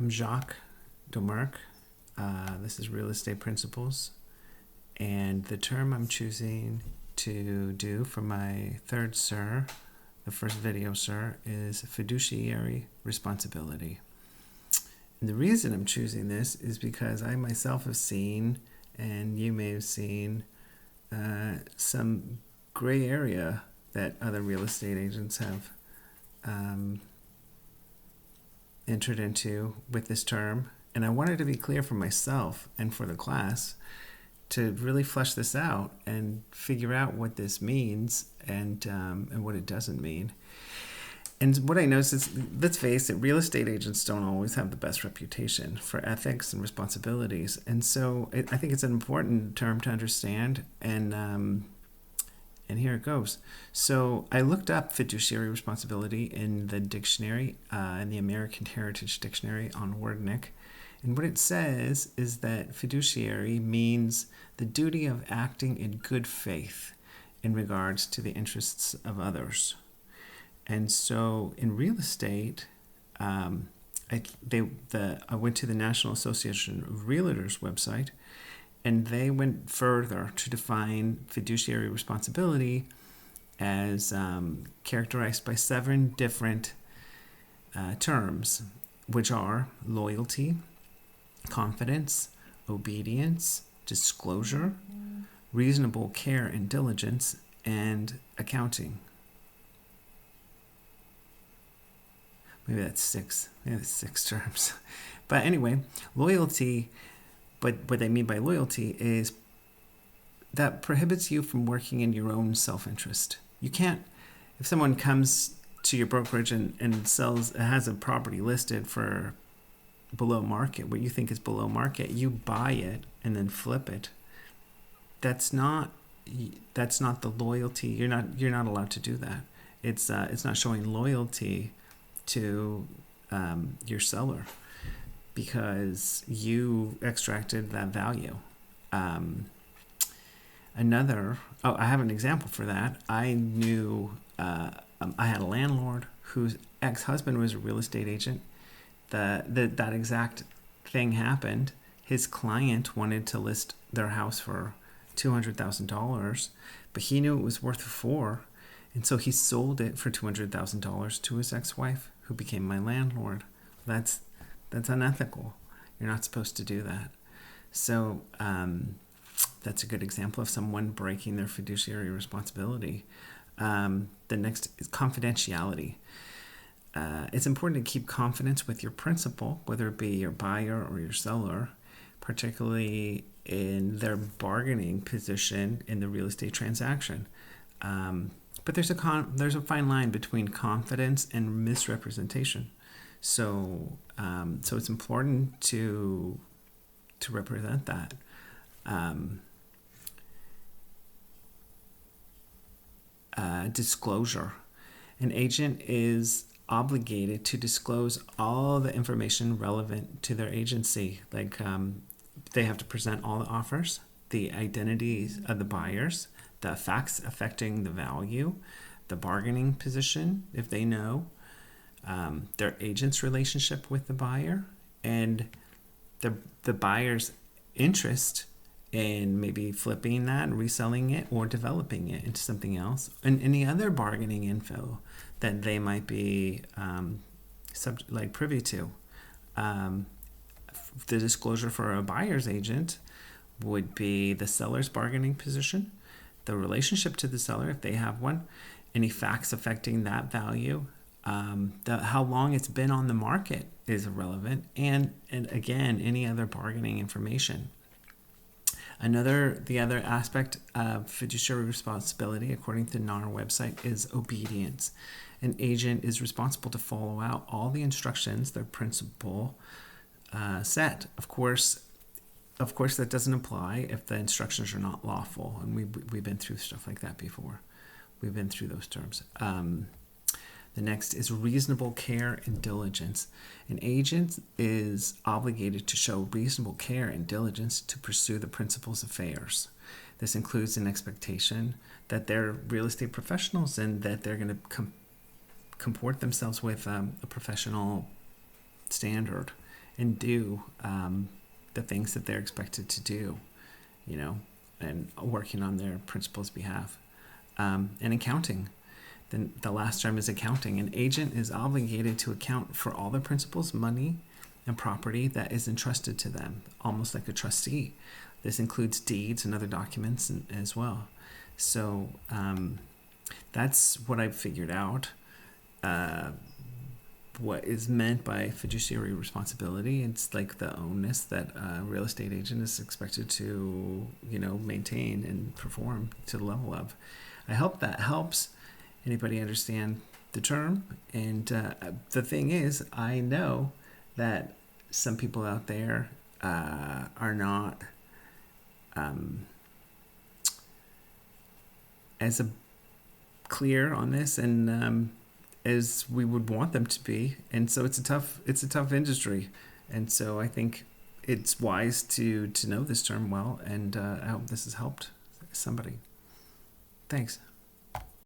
I'm Jacques Domerc. This is Real Estate Principles. And the term I'm choosing to do for my third SIR, the first video SIR, is fiduciary responsibility. And the reason I'm choosing this is because I myself have seen, and you may have seen, some gray area that other real estate agents have entered into with this term. And I wanted to be clear for myself and for the class to really flesh this out and figure out what this means and what it doesn't mean. And what I noticed is, let's face it, real estate agents don't always have the best reputation for ethics and responsibilities. And so I think it's an important term to understand. And here it goes. So I looked up fiduciary responsibility in the dictionary, in the American Heritage Dictionary on WordNick. And what it says is that fiduciary means the duty of acting in good faith in regards to the interests of others. And so in real estate, I went to the National Association of Realtors website, and they went further to define fiduciary responsibility as characterized by 7 different terms, which are loyalty, confidence, obedience, disclosure, reasonable care and diligence, and accounting. Maybe that's 6. Maybe that's 6 terms. But anyway, loyalty, what they mean by loyalty is that prohibits you from working in your own self-interest. You can't, if someone comes to your brokerage and has a property listed for below market, what you think is below market, you buy it and then flip it. That's not the loyalty. You're not allowed to do that. It's not showing loyalty to your seller, because you extracted that value. I have an example for that. I knew I had a landlord whose ex-husband was a real estate agent. That exact thing happened. His client wanted to list their house for $200,000, but he knew it was worth $4,000, and so he sold it for $200,000 to his ex-wife, who became my landlord. That's unethical. You're not supposed to do that. So that's a good example of someone breaking their fiduciary responsibility. The next is confidentiality. It's important to keep confidence with your principal, whether it be your buyer or your seller, particularly in their bargaining position in the real estate transaction. But there's a fine line between confidence and misrepresentation. So it's important to represent that. Disclosure. An agent is obligated to disclose all the information relevant to their agency. Like they have to present all the offers, the identities of the buyers, the facts affecting the value, the bargaining position, if they know, their agent's relationship with the buyer, and the buyer's interest in maybe flipping that and reselling it or developing it into something else, and any other bargaining info that they might be privy to. The disclosure for a buyer's agent would be the seller's bargaining position, the relationship to the seller, if they have one, any facts affecting that value, how long it's been on the market is irrelevant, and again, any other bargaining information. The other aspect of fiduciary responsibility, according to the NAR website, is obedience. An agent is responsible to follow out all the instructions their principal set. Of course, that doesn't apply if the instructions are not lawful, and we've been through stuff like that before. We've been through those terms. The next is reasonable care and diligence. An agent is obligated to show reasonable care and diligence to pursue the principal's affairs. This includes an expectation that they're real estate professionals and that they're going to comport themselves with a professional standard and do the things that they're expected to do, and working on their principal's behalf. And accounting. Then the last term is accounting. An agent is obligated to account for all the principal's money and property that is entrusted to them, almost like a trustee. This includes deeds and other documents as well. So that's what I've figured out. What is meant by fiduciary responsibility. It's like the onus that a real estate agent is expected to, maintain and perform to the level of. I hope that helps anybody understand the term. And the thing is, I know that some people out there are not as clear on this and as we would want them to be, and so it's a tough industry, and so I think it's wise to know this term well, and I hope this has helped somebody. Thanks.